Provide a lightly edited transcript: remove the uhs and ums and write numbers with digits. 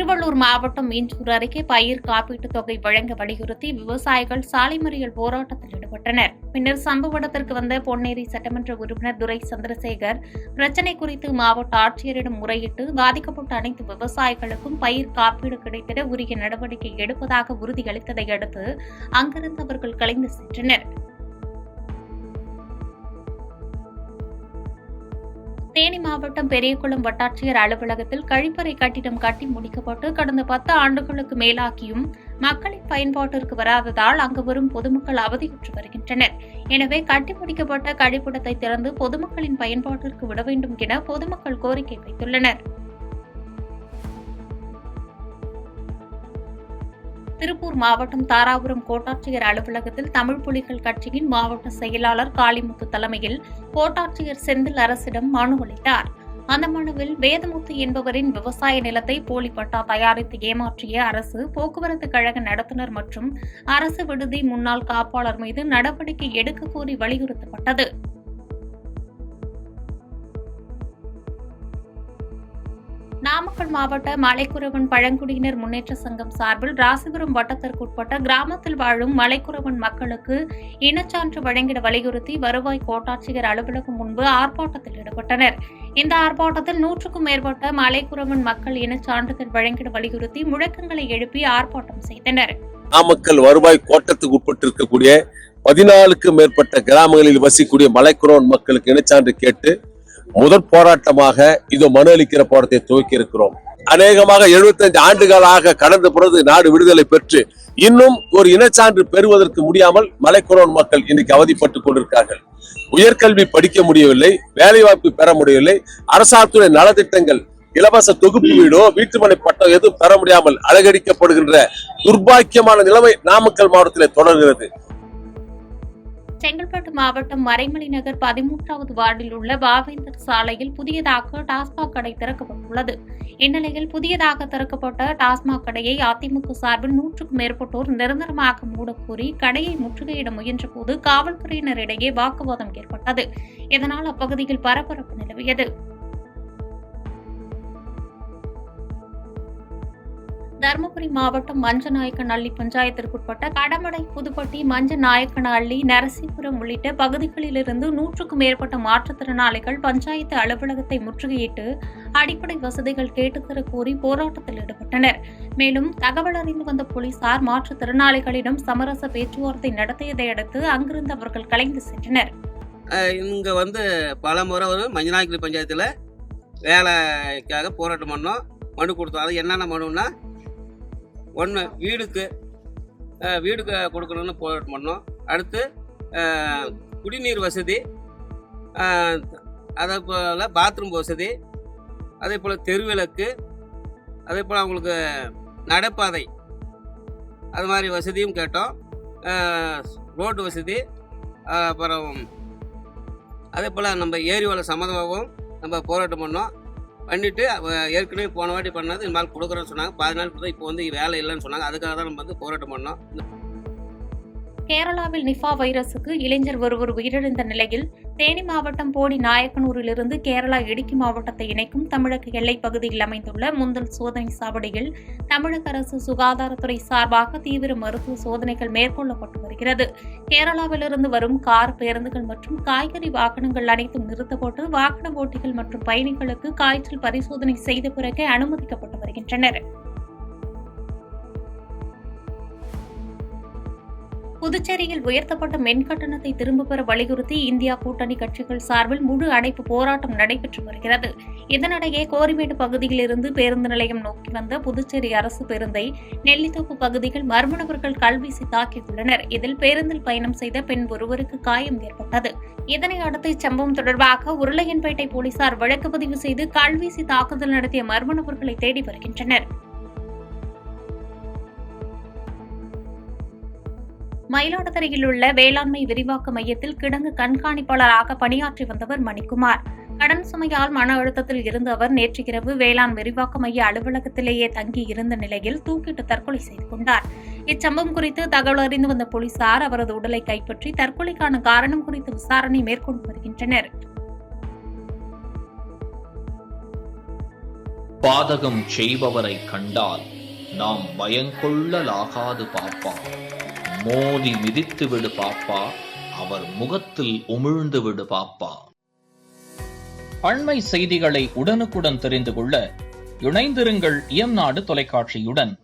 திருவள்ளூர் மாவட்டம் மீஞ்சூர் அருகே பயிர் காப்பீட்டுத் தொகை வழங்க வலியுறுத்தி விவசாயிகள் சாலை மறியல் போராட்டத்தில் ஈடுபட்டனர். பின்னர் சம்பவ இடத்திற்கு வந்த பொன்னேரி சட்டமன்ற உறுப்பினர் துரை சந்திரசேகர் பிரச்சினை குறித்து மாவட்ட ஆட்சியரிடம் முறையிட்டு பாதிக்கப்பட்ட அனைத்து விவசாயிகளுக்கும் பயிர் காப்பீடு கிடைத்திட உரிய நடவடிக்கை எடுப்பதாக உறுதியளித்ததை அடுத்து அங்கிருந்தவர்கள் கலைந்து சென்றனர். தேனி மாவட்டம் பெரியகுளம் வட்டாட்சியர் அலுவலகத்தில் கழிப்பறை கட்டிடம் கட்டி முடிக்கப்பட்டு கடந்த 10 ஆண்டுகளுக்கு மேலாகியும் மக்களின் பயன்பாட்டிற்கு வராததால் அங்கு வரும் பொதுமக்கள் அவதியுற்று வருகின்றனர். எனவே கட்டி முடிக்கப்பட்ட கழிப்பிடத்தை திறந்து பொதுமக்களின் பயன்பாட்டிற்கு விட வேண்டும் என பொதுமக்கள் கோரிக்கை வைத்துள்ளனர். திருப்பூர் மாவட்டம் தாராபுரம் கோட்டாட்சியர் அலுவலகத்தில் தமிழ் புலிகள் கட்சியின் மாவட்ட செயலாளர் காளிமுத்து தலைமையில் கோட்டாட்சியர் செந்தில் அரசிடம் மனு அளித்தார். அந்த மனுவில் வேதமுத்து என்பவரின் விவசாய நிலத்தை போலி பட்டா தயாரித்து ஏமாற்றிய அரசு போக்குவரத்து கழக நடத்துனர் மற்றும் அரசு விடுதி முன்னாள் காப்பாளர் மீது நடவடிக்கை எடுக்க கோரி வலியுறுத்தப்பட்டது. நாமக்கல் மாவட்ட மலைக்குறவன் பழங்குடியினர் முன்னேற்ற சங்கம் சார்பில் ராசிபுரம் வட்டத்திற்குட்பட்ட கிராமத்தில் வாழும் மலைக்குறவன் மக்களுக்கு இனச்சான்று வழங்கிட வலியுறுத்தி வருவாய் கோட்டாட்சியர் அலுவலகம் முன்பு ஆர்ப்பாட்டத்தில் ஈடுபட்டனர். இந்த ஆர்ப்பாட்டத்தில் 100க்கும் மேற்பட்ட மலைக்குறவன் மக்கள் இனச்சான்றிதழ் வழங்கிட வலியுறுத்தி முழக்கங்களை எழுப்பி ஆர்ப்பாட்டம் செய்தனர். நாமக்கல் வருவாய் கோட்டத்துக்கு உட்பட்டிருக்கக்கூடிய 14க்கும் மேற்பட்ட கிராமங்களில் வசிக்கூடிய மலைக்குறவன் மக்களுக்கு இனச்சான்று கேட்டு முதற் போராட்டமாக இதோ மனு அளிக்கிற போராட்டத்தை துவக்கி இருக்கிறோம். அநேகமாக 75 ஆண்டுகளாக கடந்த பிறகு நாடு விடுதலை பெற்று இன்னும் ஒரு இனச்சான்று பெறுவதற்கு முடியாமல் மலைக்குறவன் மக்கள் இன்னைக்கு அவதிப்பட்டுக் கொண்டிருக்கிறார்கள். உயர்கல்வி படிக்க முடியவில்லை, வேலைவாய்ப்பு பெற முடியவில்லை, அரசாங்கத்துடைய நலத்திட்டங்கள் இலவச தொகுப்பு வீடோ வீட்டுமனை பட்டம் எதுவும் பெற முடியாமல் அழகடிக்கப்படுகின்ற துர்பாக்கியமான நிலைமை நாமக்கல் மாவட்டத்தில் தொடர்கிறது. செங்கல்பட்டு மாவட்டம் மறைமலை நகர் 13வது வார்டில் உள்ள பாவேந்தர் சாலையில் புதியதாக டாஸ்மாக் கடை திறக்கப்பட்டுள்ளது. இந்நிலையில் புதியதாக திறக்கப்பட்ட டாஸ்மாக் கடையை அதிமுக சார்பில் 100க்கும் மேற்பட்டோர் நிரந்தரமாக மூடக்கோரி கடையை முற்றுகையிட முயன்றபோது காவல்துறையினரிடையே வாக்குவாதம் ஏற்பட்டது. இதனால் அப்பகுதியில் பரபரப்பு நிலவியது. தருமபுரி மாவட்டம் மஞ்சநாயக்கனஹள்ளி பஞ்சாயத்திற்குட்பட்ட கடமடை, புதுப்பட்டி, மஞ்சநாயக்கனஹள்ளி, நரசிபுரம் உள்ளிட்ட பகுதிகளிலிருந்து 100க்கும் மேற்பட்ட மாற்றுத்திறனாளிகள் பஞ்சாயத்து அலுவலகத்தை முற்றுகையிட்டு அடிப்படை வசதிகள் கேட்டுத்தர கோரி போராட்டத்தில் ஈடுபட்டனர். மேலும் தகவல் அறிந்து வந்த போலீசார் மாற்றுத்திறனாளிகளிடம் சமரச பேச்சுவார்த்தை நடத்தியதை அடுத்து அங்கிருந்து அவர்கள் கலைந்து சென்றனர். இங்க பல முறை மஞ்சநாயக்கனஹள்ளி பஞ்சாயத்தில் வேலைக்காக போராட்டம் பண்ணோம், மனு கொடுத்தோம். அது என்னென்ன மனுன்னா, ஒன்று வீடு கொடுக்கணும்னு போராட்டம் பண்ணோம். அடுத்து குடிநீர் வசதி, அதே போல் பாத்ரூம் வசதி, அதே போல் தெருவிளக்கு, அதே போல் அவங்களுக்கு நடைபாதை அது மாதிரி வசதியும் கேட்டோம். ரோடு வசதி, அப்புறம் அதே போல் நம்ம ஏரி வள சம்மந்தமாகவும் நம்ம போராட்டம் பண்ணோம். பண்ணிட்டு ஏற்கனவே போன வாட்டி பண்ணது இந்த மாதிரி கொடுக்குறோன்னு சொன்னாங்க. 10 நாள் கொடுத்தா இப்போ வேலை இல்லைன்னு சொன்னாங்க. அதுக்காக தான் நம்ம போராட்டம் பண்ணோம். கேரளாவில் நிஃபா வைரஸுக்கு இளைஞர் ஒருவர் உயிரிழந்த நிலையில் தேனி மாவட்டம் போடி நாயக்கனூரிலிருந்து கேரளா இடுக்கி மாவட்டத்தை இணைக்கும் தமிழக எல்லைப் பகுதியில் அமைந்துள்ள முந்தல் சோதனை சாவடியில் தமிழக அரசு சுகாதாரத்துறை சார்பாக தீவிர மருத்துவ சோதனைகள் மேற்கொள்ளப்பட்டு வருகிறது. கேரளாவிலிருந்து வரும் கார், பேருந்துகள் மற்றும் காய்கறி வாகனங்கள் அனைத்தும் நிறுத்தப்பட்டு வாகன ஓட்டிகள் மற்றும் பயணிகளுக்கு காய்ச்சல் பரிசோதனை செய்த பிறகு அனுமதிக்கப்பட்டு வருகின்றனர். புதுச்சேரியில் உயர்த்தப்பட்ட மின் கட்டணத்தை திரும்பப் பெற வலியுறுத்தி இந்தியா கூட்டணி கட்சிகள் சார்பில் முழு அடைப்பு போராட்டம் நடைபெற்று வருகிறது. இதனிடையே கோரிமேடு பகுதியிலிருந்து பேருந்து நிலையம் நோக்கி வந்த புதுச்சேரி அரசு பேருந்தை நெல்லித்தோப்பு பகுதியில் மர்ம நபர்கள் கல்வீசி தாக்கியுள்ளனர். இதில் பேருந்தில் பயணம் செய்த பெண் ஒருவருக்கு காயம் ஏற்பட்டது. இதனை அடுத்து இச்சம்பவம் தொடர்பாக உருளையன்பேட்டை போலீசார் வழக்கு பதிவு செய்து கல்வீசி தாக்குதல் நடத்திய மர்ம நபர்களை தேடி வருகின்றனர். மயிலாடுதுறையில் உள்ள வேளாண்மை விரிவாக்க மையத்தில் கிடங்கு கண்காணிப்பாளராக பணியாற்றி வந்தவர் மணிக்குமார். கடன் சுமையால் மன அழுத்தத்தில் இருந்த அவர் நேற்று இரவு வேளாண் விரிவாக்க மைய அலுவலகத்திலேயே தங்கி இருந்த நிலையில் தூக்கிட்டு தற்கொலை செய்து கொண்டார். இச்சம்பவம் குறித்து தகவல் அறிந்து வந்த போலீசார் அவரது உடலை கைப்பற்றி தற்கொலைக்கான காரணம் குறித்து விசாரணை மேற்கொண்டு வருகின்றனர். பாதகம் செய்பவரை கண்டால் நாம் பயங்கொள்ளலாகாது பாப்பா. மோதி மிதித்து விடு பாப்பா, அவர் முகத்தில் உமிழ்ந்து விடு பாப்பா. அண்மை செய்திகளை உடனுக்குடன் தெரிந்து கொள்ள இணைந்திருங்கள் இயம்நாடு தொலைக்காட்சியுடன்.